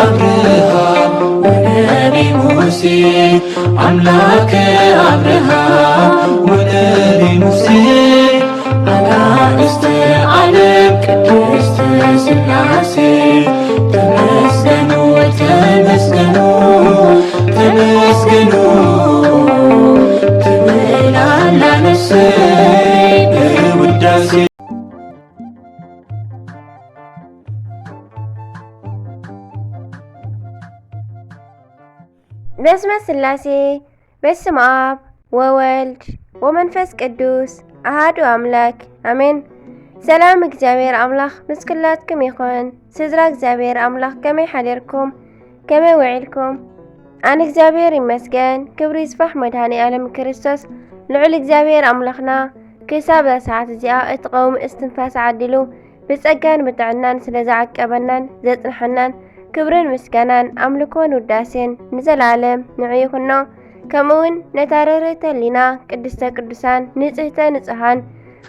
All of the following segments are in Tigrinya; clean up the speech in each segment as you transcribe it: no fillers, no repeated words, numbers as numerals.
አብርሃም ወነቢ ሙሴ አምላከ አብርሃም ወነቢ ሙሴ አጋዕዝተ ዓለም ቅድስት ሥላሴ ተመስገኑ ተመስገኑ ተመስገኑ ትምላለህ እሰይ በውዳሴ በስመ ሥላሴ በስመ አብ ወወልድ ወመንፈስ ቅዱስ አሐዱ አምላክ አሜን። ሰላም እግዚአብሔር አምላኽ ምስ ኩላትኩም ይኹን። ስድራ እግዚአብሔር አምላኽ ከመይ ሓደርኩም ከመይ ውዒልኩም? ኣነ እግዚአብሔር ይመስገን። ክብሪ ይስፋሕ መድኃኒ ዓለም ክርስቶስ ልዑል እግዚአብሔር አምላኽና ክሳብ ሰዓት እዚኣ እቲ ቀውሚ እስትንፋስ ዓዲሉ ብጸጋን ብጥዕናን ስለ ዝዓቀበናን ዘጽንሐናን ክብርን ምስጋናን ኣምልኮን ውዳሴን ንዘላለም ንዑ ይኹኖ። ከምኡውን ነታረረተ ሊና ቅድስተ ቅዱሳን ንጽህተ ንጽሃን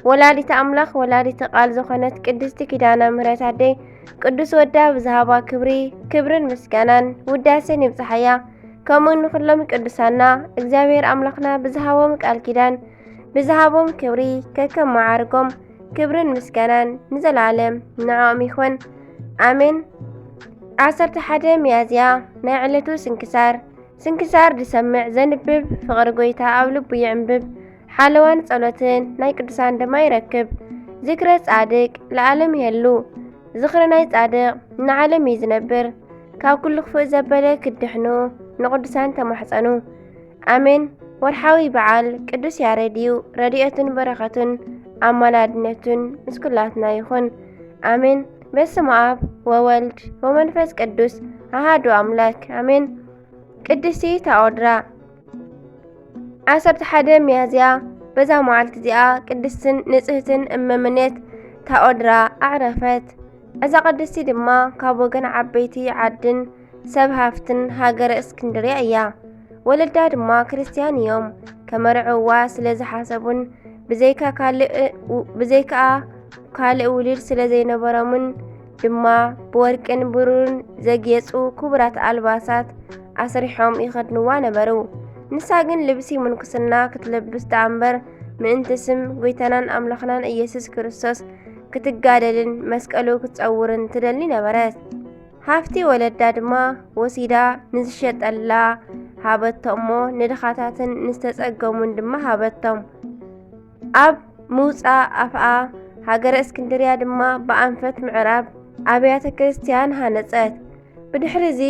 ወላዲተ ኣምላኽ ወላዲተ ቃል ዝኾነት ቅድስቲ ኪዳነ ምሕረት ኣደይ ቅዱስ ወዳ ብዝሃባ ክብርን ምስጋናን ውዳሴን ይብጽሓያ። ከምኡውን ንኹሎም ቅዱሳና እግዚአብሔር ኣምላኽና ብዝሃቦም ቃል ኪዳን ብዝሃቦም ክብሪ ከከም መዓርጎም ክብርን ምስጋናን ንዘላለም ንዖም ይኹን ኣሜን። 11 ሚያዝያ ናይ ዕለቱ ስንክሳር ድሰምዕ ዘንብብ ፍቕሪ ጎይታ ኣብ ልቡ ይዕንብብ ሓለዋን ጸሎትን ናይ ቅዱሳን ድማ ይረክብ። ዝክረ ጻድቅ ለዓለም ይሄሉ ዝኽሪ ናይ ጻድቕ ንዓለም እዩ ዝነብር። ካብ ኩሉ ክፉእ ዘበለ ክድሕኑ ንቅዱሳን ተማሕፀኑ ኣሜን። ወርሓዊ በዓል ቅዱስ ያሬድ እዩ። ረድኤቱን በረኸቱን ኣማላድነቱን ምስ ኩላትና ይኹን ኣሜን። በስመ አብ ወወልድ ወመንፈስ ቅዱስ አሐዱ አምላክ አሜን። ቅድስቲ ታኦድራ 11 ሚያዝያ በዛ መዓልቲ እዚኣ ቅድስትን ንጽህትን እመምኔት ታኦድራ ኣዕረፈት። እዛ ቅድስቲ ድማ ካብ ወገን ዓበይቲ ዓድን ሰብ ሃፍትን ሃገረ እስክንድርያ እያ። ወለዳ ድማ ክርስቲያን እዮም። ከመርዕዋ ስለ ዝሓሰቡን ብዘይካ ካልእ ውልድ ስለ ዘይነበሮምን ድማ ብወርቅን ብሩርን ዘግየጹ ክቡራት ኣልባሳት ኣስሪሖም ይኸድንዋ ነበሩ። ንሳ ግን ልብሲ ምንኩስና ክትለብስ ተኣምበር ምእንቲ ስም ጎይታናን ኣምላኽናን ኢየሱስ ክርስቶስ ክትጋደልን መስቀሉ ክትጸውርን ትደሊ ነበረት። ሃፍቲ ወለዳ ድማ ወሲዳ ንዝሸጠላ ሃበቶም እሞ ንድኻታትን ንዝተጸገሙን ድማ ሃበቶም። ኣብ ምውፃእ ኣፍኣ ሃገረ እስክንድርያ ድማ ብኣንፈት ምዕራብ ኣብያተ ክርስቲያን ሃነጸት። ብድሕሪዚ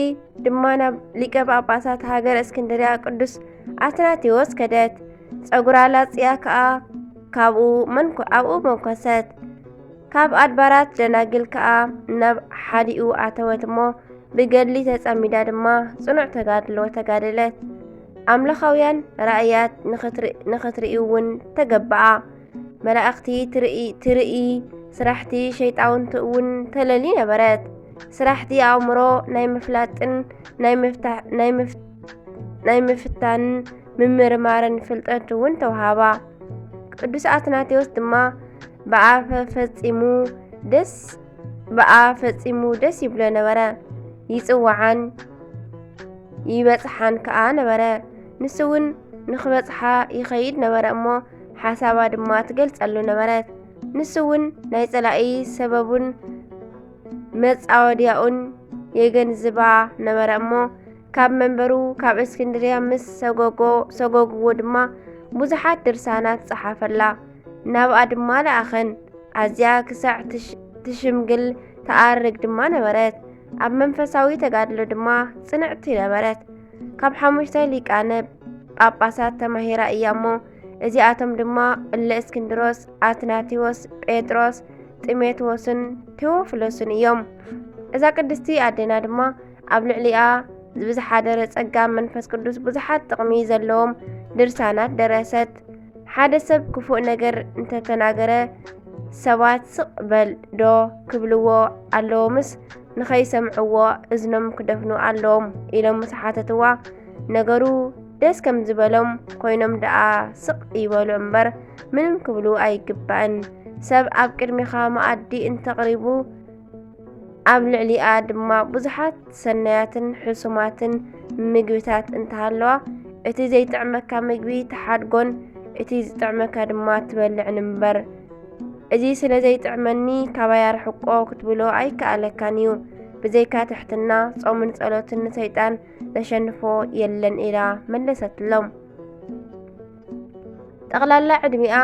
ድማ ናብ ሊቀ ጳጳሳት ሃገረ እስክንድርያ ቅዱስ አትናቴዎስ ከደት። ጸጉራ ላጽያ ከዓ ኣብኡ መንኮሰት። ካብ ኣድባራት ደናግል ከዓ ናብ ሓዲኡ ኣተወት እሞ ብገድሊ ተጸሚዳ ድማ ጽኑዕ ተጋድሎ ተጋደለት። ኣምለኻውያን ራእያት ንኽትርኢ እውን ተገብዓ። መላእኽቲ ትርኢ ስራሕቲ ሸይጣውንቲ እውን ተለሊ ነበረት። ስራሕቲ ኣእምሮ ናይ ምፍላጥን ናይ ምፍታንን ምምርማርን ፍልጠት እውን ተውሃባ። ቅዱስ አትናቴዎስ ድማ በኣ ፈጺሙ ደስ ይብሎ ነበረ። ይጽዋዓን ይበጽሓን ከዓ ነበረ። ንሱ እውን ንኽበጽሓ ይኸይድ ነበረ እሞ ሓሳባ ድማ ትገልጸሉ ነበረት። ንሱ እውን ናይ ጸላኢ ሰበቡን መጻወድያኡን የገንዝባ ነበረ እሞ ካብ መንበሩ ካብ እስክንድርያ ምስ ሰጎግዎ ድማ ብዙሓት ድርሳናት ጸሓፈላ። ናብኣ ድማ ለኣኸን ኣዝያ ክሳዕ ትሽምግል ተኣርግ ድማ ነበረት። ኣብ መንፈሳዊ ተጋድሎ ድማ ጽንዕቲ ነበረት። ካብ 5 ሊቃነ ጳጳሳት ተማሂራ እያ እሞ እዚኣቶም ድማ እለ እስክንድሮስ፣ አትናቴዎስ፣ ጴጥሮስ፣ ጢሞቴዎስን ቴዎፍሎስን እዮም። እዛ ቅድስቲ ኣዴና ድማ ኣብ ልዕሊኣ ብዝሓደረ ጸጋ መንፈስ ቅዱስ ብዙሓት ጥቕሚ ዘለዎም ድርሳናት ደረሰት። ሓደ ሰብ ክፉእ ነገር እንተተናገረ ሰባት ስቕ በል ዶ ክብልዎ ኣለዎ ምስ ንኸይሰምዕዎ እዝኖም ክደፍኑ ኣለዎም ኢሎም ምስ ሓተትዋ ነገሩ ደስ ከም ዝበሎም ኮይኖም ደኣ ስቕ ይበሉ እምበር ምንም ክብሉ ኣይግባእን። ሰብ ኣብ ቅድሚኻ መኣዲ እንተቕሪቡ ኣብ ልዕሊኣ ድማ ብዙሓት ሰናያትን ሕሱማትን ምግብታት እንተሃለዋ እቲ ዘይጥዕመካ ምግቢ ተሓድጎን እቲ ዝጥዕመካ ድማ ትበልዕን እምበር እዚ ስለ ዘይጥዕመኒ ካባይ ርሕቆ ክትብሎ ኣይከኣለካን እዩ። ብዘይካ ትሕትና ጾምን ጸሎትን ንሰይጣን ዘሸንፎ የለን ኢላ መለሰትሎም። ጠቕላላ ዕድሚኣ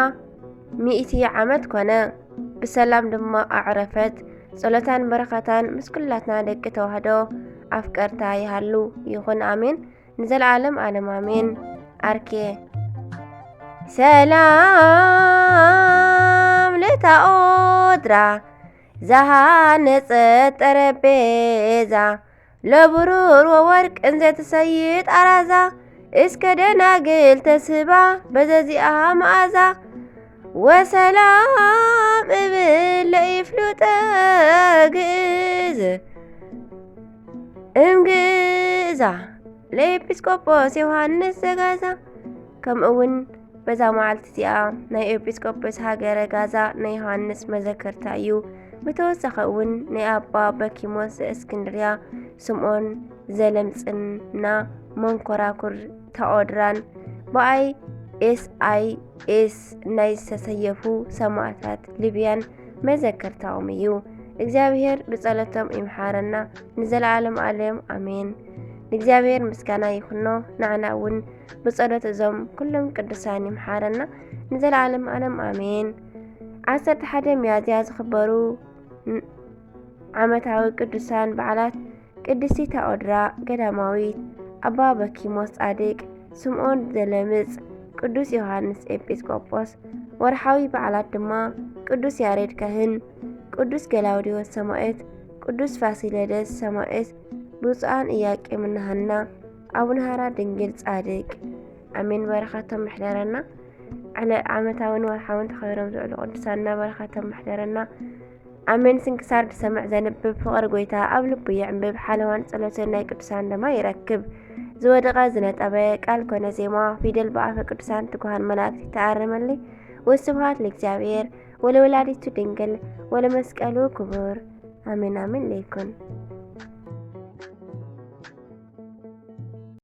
100 ዓመት ኮነ። ብሰላም ድማ ኣዕረፈት። ጸሎታን በረኸታን ምስ ኩላትና ደቂ ተዋህዶ ኣፍቀርታ ይሃሉ ይኹን ኣሜን። ንዘለዓለም ዓለም ኣሜን። ኣርኬ ሰላም ለታኦድራ ዘሃነጸ ጠረጴዛ ለብሩር ወወርቅ እንዘተሰይጥ ኣራዛ እስከ ደናግል ተስባ በዘዚኣ መዓዛ ወሰላም እብል ለይፍሉጠ ግእዝ እምግእዛ ለኤጲስቆጶስ ዮሃንስ ዘጋዛ። ከምኡውን በዛ መዓልቲ እዚኣ ናይ ኤጲስቆጶስ ሃገረ ጋዛ ናይ ዮሃንስ መዘከርታ እዩ። ብተወሳኺ እውን ናይ ኣባ በኪሞስ ዘእስክንድርያ ስምዖን ዘለምጽና መንኮራኩር ተኦድራን ብኣይ ኤስኣይኤስ ናይ ዝተሰየፉ ሰማዕታት ሊብያን መዘከርታኦም እዩ። እግዚአብሔር ብጸሎቶም ይምሓረና ንዘለዓለም ዓለም ኣሜን። ንእግዚአብሔር ምስጋና ይኹኖ ንዓና እውን ብጸሎት እዞም ኩሎም ቅዱሳን ይምሓረና ንዘለዓለም ዓለም ኣሜን። 11 ሚያዝያ ዝኽበሩ ዓመታዊ ቅዱሳን በዓላት ቅድስቲ ተኦድራ ገዳማዊት፣ ኣባ በኪሞስ ጻድቅ፣ ስምዖን ዘለምጽ፣ ቅዱስ ዮሃንስ ኤጲስቆጶስ። ወርሓዊ በዓላት ድማ ቅዱስ ያሬድ ካህን፣ ቅዱስ ገላውዴዎስ ሰማዕት፣ ቅዱስ ፋሲለደስ ሰማዕት፣ ብፁዓን ኢያቄምና ሐና፣ ኣቡነ ሃራ ድንግል ጻድቅ። ኣሜን። በረኻቶም ምሕደረና ዓመታውን ወርሓውን ተኸቢሮም ዝውዕሉ ቅዱሳንና በረኻቶም ምሕደረና ኣሜን። ስንክሳር ድሰምዕ ዘንብብ ፍቕሪ ጎይታ ኣብ ልቡ ይዕንብብ። ሓለዋን ጸሎትን ናይ ቅዱሳን ደማ ይረክብ። ዝወደቐ ዝነጠበ ቃል ኮነ ዜማ ፊደል በኣፈ ቅዱሳን ትጉሃን መላእክቲ ተኣርመሊ። ወስብሐት ለእግዚአብሔር ወለወላዲቱ ድንግል ወለመስቀሉ ክቡር። አሜን አሜን ለይኩን።